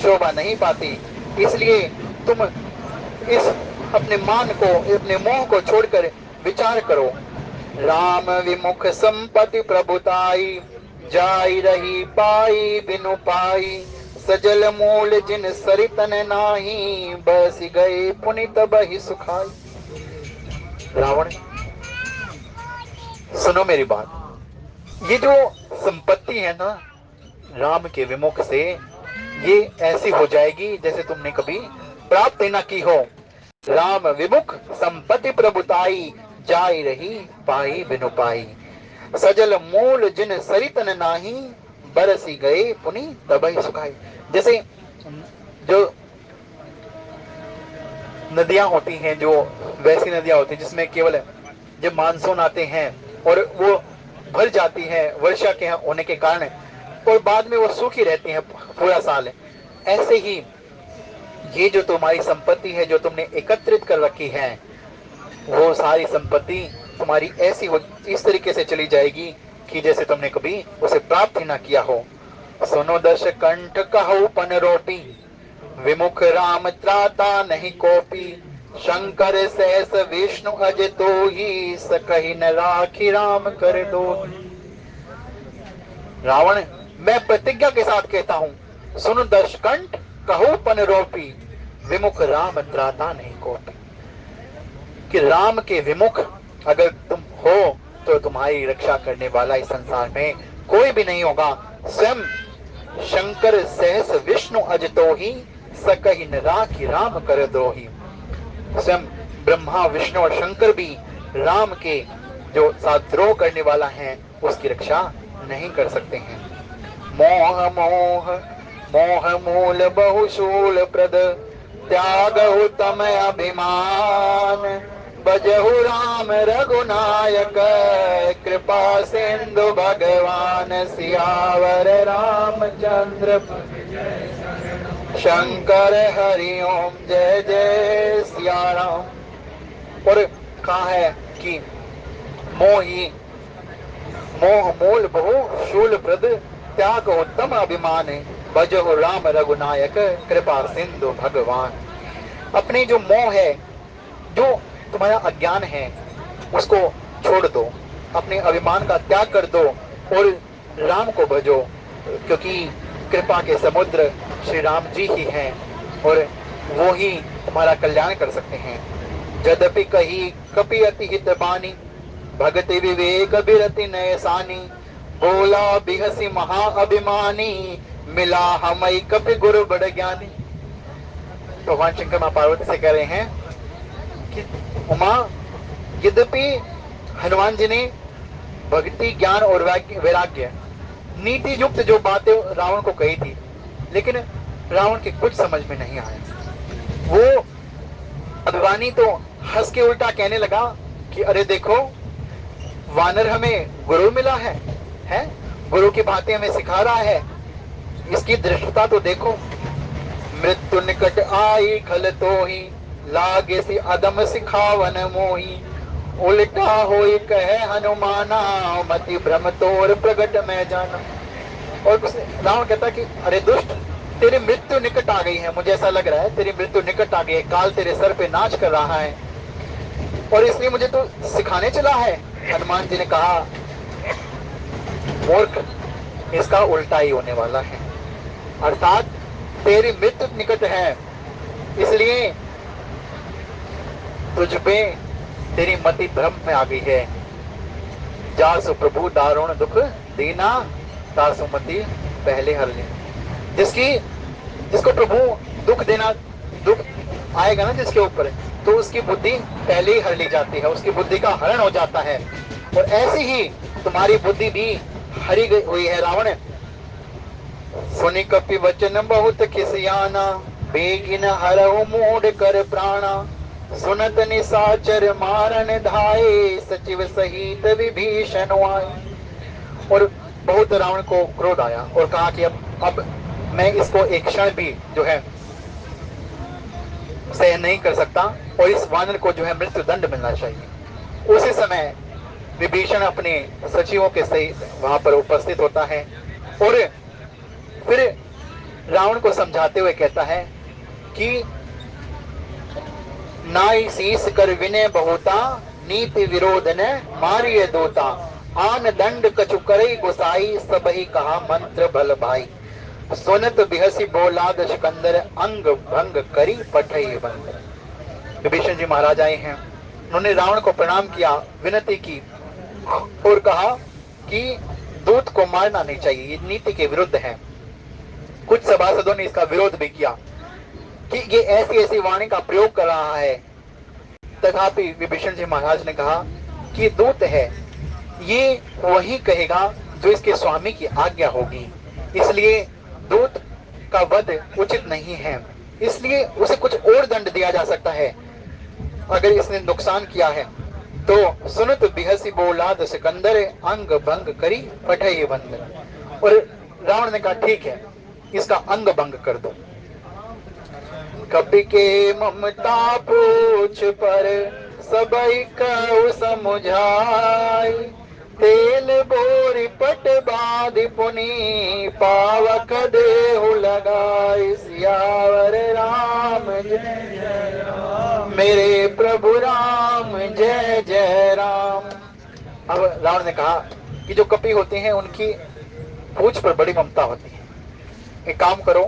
शोभा नहीं पाती। इसलिए तुम इस अपने मान को, अपने मोह को छोड़कर विचार करो। राम विमुख संपत्ति प्रभुताई, जाई रही पाई बिनु पाई, सजल मूल जिन सरितन नाही, बस गए पुनित बहि सुखाई। रावण सुनो मेरी बात, ये जो संपत्ति है ना राम के विमुख से, ये ऐसी हो जाएगी जैसे तुमने कभी प्राप्त न की हो। राम विमुख संपत्ति प्रभुताई, जाई रही पाई बिनु पाई, सजल मूल जिन सरितन नाही, बरसी गए पुनि तबहि सुखाई। जैसे जो नदियां होती हैं, जो वैसी नदियां होती हैं जिसमें केवल जब मानसून आते हैं और वो भर जाती है वर्षा के होने के कारण, और बाद में वो सूखी रहती है पूरा साल, ऐसे ही ये जो तुम्हारी संपत्ति है, जो तुमने एकत्रित कर रखी है, वो सारी संपत्ति तुम्हारी ऐसी इस तरीके से चली जाएगी कि जैसे तुमने कभी उसे प्राप्त ही ना किया हो। सुनो दश कंठ कहो पन रोटी, विमुख राम त्राता नहीं कोपी, शंकर सहस विष्णु अज तो ही, सकहि न राखी राम कर दो। रावण मैं प्रतिज्ञा के साथ कहता हूं, सुन दश कंठ कहो पन रोपी, विमुख राम त्राता नहीं कोपी, कि राम के विमुख अगर तुम हो तो तुम्हारी रक्षा करने वाला इस संसार में कोई भी नहीं होगा। स्वयं शंकर सहस विष्णु अज तो ही, सकहि न राखी राम कर द्रोही। स्वयं ब्रह्मा विष्णु और शंकर भी राम के जो साथ द्रोह करने वाला है उसकी रक्षा नहीं कर सकते हैं। मोह मोह मोह मूल बहुशूल प्रद, त्यागहु तम अभिमान, बजहु राम रघुनायक, कृपा सिंधु भगवान, सियावर रामचंद्र। शंकर हरि ओम जय जय सिया राम। और कहा है कि मोह मूल बहु शूल प्रद त्याग उत्तम अभिमान भजो राम रघुनायक कृपा सिंधु भगवान। अपनी जो मोह है, जो तुम्हारा अज्ञान है, उसको छोड़ दो, अपने अभिमान का त्याग कर दो और राम को भजो, क्योंकि कृपा के समुद्र श्री राम जी ही हैं और वो ही तुम्हारा कल्याण कर सकते हैं। यद्यपि कही कपि अति हित बानी भगति विवेक बिरति नयसानी बोला बिहसी महा अभिमानी मिला हमई कपि गुरु बड़ ज्ञानी। भगवान शंकर मां पार्वती से कह रहे हैं कि उमा, यद्यपि हनुमान जी ने भक्ति ज्ञान और वैराग्य नीति युक्त जो बातें रावण को कही थी, लेकिन रावण के कुछ समझ में नहीं आया। वो अभिमानी तो हंस के उल्टा कहने लगा कि अरे देखो, वानर हमें गुरु मिला है गुरु की बातें हमें सिखा रहा है, इसकी दृष्टता तो देखो। मृत्यु निकट आई खल तो ही लागे सी अदम सिखावन मोही उल्टा होई कहे हनुमाना मति भ्रम तोर प्रगट में जाना। और रावण कहता कि अरे दुष्ट, तेरी मृत्यु निकट आ गई है, मुझे ऐसा लग रहा है तेरी मृत्यु निकट आ गई है, काल तेरे सर पे नाच कर रहा है और इसलिए मुझे तो सिखाने चला है। हनुमान जी ने कहा, मूर्ख, इसका उल्टा ही होने वाला है, अर्थात तेरी मृत्यु निकट है, इसलिए तुझ पे तेरी मति भ्रम में आ गई है। जासु प्रभु दारुण दुख दीना तासु मति पहले हर ले। जिसको प्रभु दुख देना, दुख आएगा ना जिसके ऊपर, तो उसकी बुद्धि पहले ही हर ली जाती है, उसकी बुद्धि का हरण हो जाता है। और ऐसी ही तुम्हारी बुद्धि भी हरी गई हुई है रावण। सुनि कपि वचन बहुत खिसियाना बेगिन हरहु मूड कर प्राणा सुनत निसाचर मारन धाये सचिव सहित विभीषण आए। और बहुत रावण को क्रोध आया और कहा कि अब मैं इसको एक क्षण भी जो है सहन नहीं कर सकता और इस वानर को जो है मृत्यु दंड मिलना चाहिए। उसी समय विभीषण अपने सचिवों के सहित वहां पर उपस्थित होता है और फिर रावण को समझाते हुए कहता है कि नाई शीस कर विनय बहुता नीति विरोध ने मारिय दोता आन दंड कछु करे गुसाई सबही कहा मंत्र बल भाई सुनत बिहसी बोलाद सिकंदर अंग भंग करी पठई बंदर। विभीषण जी महाराज आए हैं, उन्होंने रावण को प्रणाम किया, विनती की और कहा कि दूत को मारना नहीं चाहिए, ये नीति के विरुद्ध है। कुछ सभासदों ने इसका विरोध भी किया कि ये ऐसी ऐसी वाणी का प्रयोग कर रहा है। तथापि विभीषण जी महाराज ने कहा कि दूत है, ये वही कहेगा जो इसके स्वामी की आज्ञा होगी, इसलिए दूत का वध उचित नहीं है, इसलिए उसे कुछ और दंड दिया जा सकता है अगर इसने नुकसान किया है। तो सुनत बिहसी बोलाद सिकंदर अंग भंग करी पठई बंदर। और रावण ने कहा ठीक है, इसका अंग भंग कर दो। कपि के ममता पूछ पर सबई कहु समुझाई तेल बोरी पट बांधि पुनि पावक देहु लगाई सियावर राम जय जय राम मेरे प्रभु राम जय जय राम। अब रावण ने कहा कि जो कपि होते हैं उनकी पूंछ पर बड़ी ममता होती है, एक काम करो,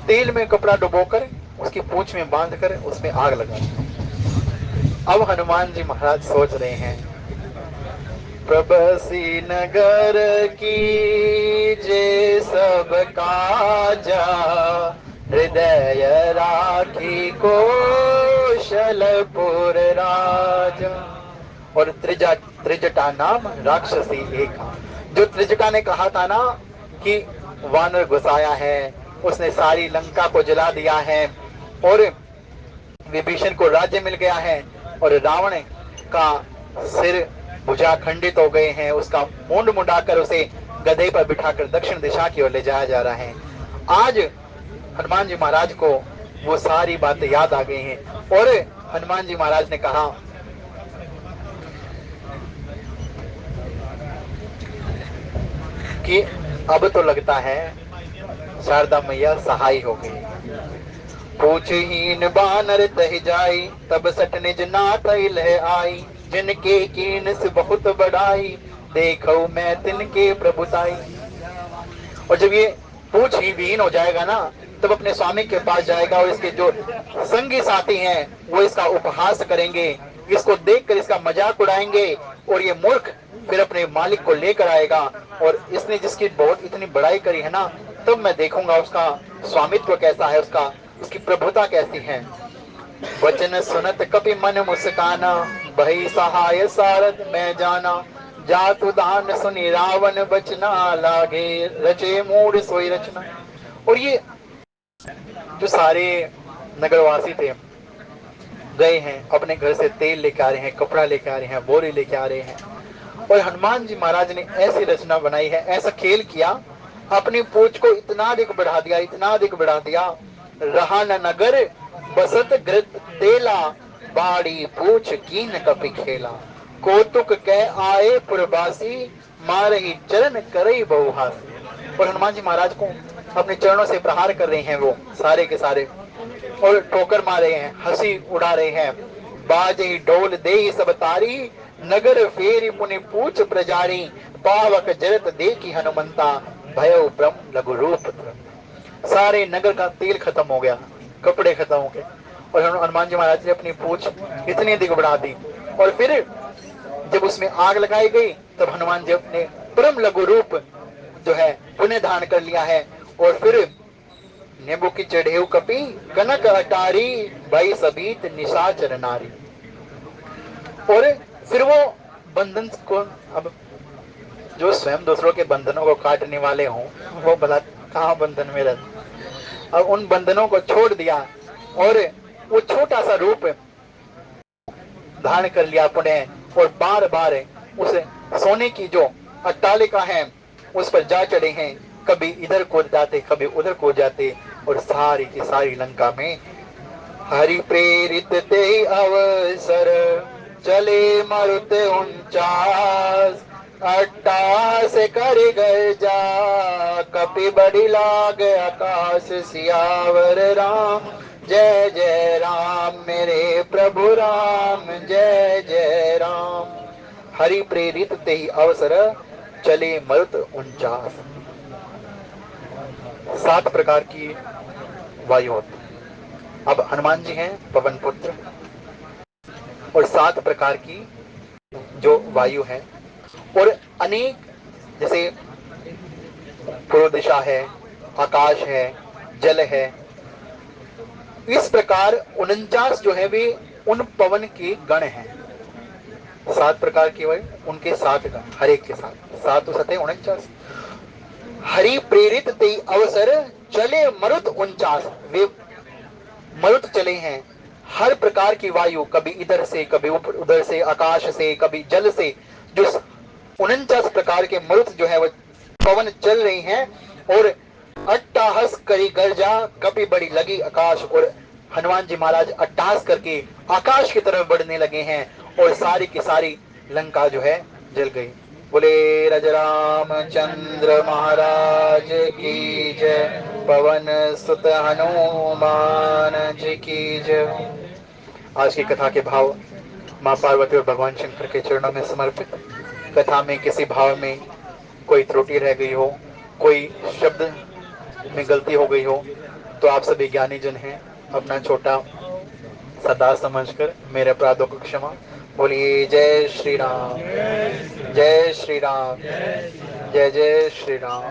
तेल में कपड़ा डुबोकर उसकी पूंछ में बांधकर उसमें आग लगा दो। अब हनुमान जी महाराज सोच रहे हैं, प्रबसी नगर की जे सब काजा हृदय राखी कौशलपुर राजा। और त्रिजटा नाम राक्षसी एक, जो त्रिजटा ने कहा था ना कि वानर घुसाया है, उसने सारी लंका को जला दिया है और विभीषण को राज्य मिल गया है और रावण का सिर भुजा खंडित हो गए हैं, उसका मुंड मुंडाकर उसे गधे पर बिठाकर दक्षिण दिशा की ओर ले जाया जा रहा है। आज हनुमान जी महाराज को वो सारी बातें याद आ गई हैं और हनुमान जी महाराज ने कहा कि अब तो लगता है शारदा मैया सहाय हो गई। पूछहीन बानर तह जाई, तब सठ निज नाथ लह आई। जिनके कीन से बहुत बढ़ाई, देखो मैं तिनके प्रभुताई। और जब ये पूछ ही विहीन हो जाएगा ना, तब अपने स्वामी के पास जाएगा और इसके जो संगी साथी हैं वो इसका उपहास करेंगे, इसको देखकर इसका मजाक उड़ाएंगे और ये मूर्ख फिर अपने मालिक को लेकर आएगा। और इसने जिसकी बहुत इतनी बड़ाई करी है ना, तब मैं देखूंगा उसका स्वामित्व कैसा है, उसका उसकी प्रभुता कैसी है। वचन सुनत कपि मन मुस्काना, भई सहाय सारथ मैं जाना। जातु दान सुनि रावण बचना, लागे रचे मूड सोई रचना। और ये जो सारे नगरवासी थे गए हैं, अपने घर से तेल लेके आ रहे हैं, कपड़ा लेके आ रहे हैं, बोरे लेके आ रहे हैं, और हनुमान जी महाराज ने ऐसी रचना बनाई है, ऐसा खेल किया, अपनी पूछ को इतना अधिक बढ़ा दिया, इतना अधिक बढ़ा दिया। रहा न नगर बसत घृत तेला, बाड़ी पूछ कीन कपि खेला। कौतुक कह आए पुरवासी, मारही चरण करई बहुहासी। और हनुमान जी महाराज को अपने चरणों से प्रहार कर रहे हैं वो सारे के सारे, और ठोकर मार रहे हैं, हंसी उड़ा रहे हैं। बाजे डोल दे सब तारी, नगर फेरी पुनि पूछ प्रजारी। पावक जरत देखी हनुमंता, भयो ब्रह्म लघु रूप। सारे नगर का तेल खत्म हो गया, कपड़े खत्म हो गए, और हनुमान जी महाराज ने अपनी पूछ इतनी अधिक बढ़ा दी। और फिर जब उसमें आग लगाई गई, तब हनुमान जी अपने परम लघु रूप जो है पुण्य धारण कर लिया है। और फिर नेबू की चढ़ेऊ कपी, कनक अटारी, भाई सबीत निशाचर नारी। और फिर वो बंधन को, अब जो स्वयं दूसरों के बंधनों को काटने वाले हों, वो भला कहाँ बंधन में रहते। अब उन बंधनों को छोड़ दिया और वो छोटा सा रूप धारण कर लिया अपने, और बार बार उस सोने की जो अट्टालिका है उस पर जा चढ़े हैं। कभी इधर कूद जाते, कभी उधर कूद जाते, और सारी की सारी लंका में हरि प्रेरित ते अवसर, चले मरुत 49। अट्टास कर गर्जा, कपि बड़ी लाग आकाश। सियावर राम जय जय राम, मेरे प्रभु राम जय जय राम। हरि प्रेरित ते अवसर, चले मरुत 49। 7 प्रकार की वायु होती। अब हनुमान जी हैं पवन पुत्र, और 7 प्रकार की जो वायु है, और अनेक, जैसे पूर्व दिशा है, आकाश है, जल है, इस प्रकार 49 जो है वे उन पवन के गण हैं। 7 प्रकार की वायु, उनके 7 गण, हर एक के साथ 7 तो 7 49। हरि प्रेरित ते अवसर, चले मरुत 49। वे मरुत चले हैं, हर प्रकार की वायु, कभी इधर से, कभी उधर से, आकाश से, कभी जल से, जो 49 प्रकार के मरुत जो है वो पवन चल रही हैं। और अट्टाहस करी गर्जा, कभी बड़ी लगी आकाश। और हनुमान जी महाराज अट्टाहस करके आकाश की तरफ बढ़ने लगे हैं, और सारी की सारी लंका जो है जल गई। बोले रामचंद्र महाराज की जय, पवन सुत हनुमान जी की जय। आज की कथा के भाव माँ पार्वती और भगवान शंकर के चरणों में समर्पित। कथा में किसी भाव में कोई त्रुटि रह गई हो, कोई शब्द में गलती हो गई हो, तो आप सभी ज्ञानी जन हैं, अपना छोटा सदा समझकर मेरे अपराधों को क्षमा। बोलिए जय श्री राम, जय श्री राम, जय जय श्री राम।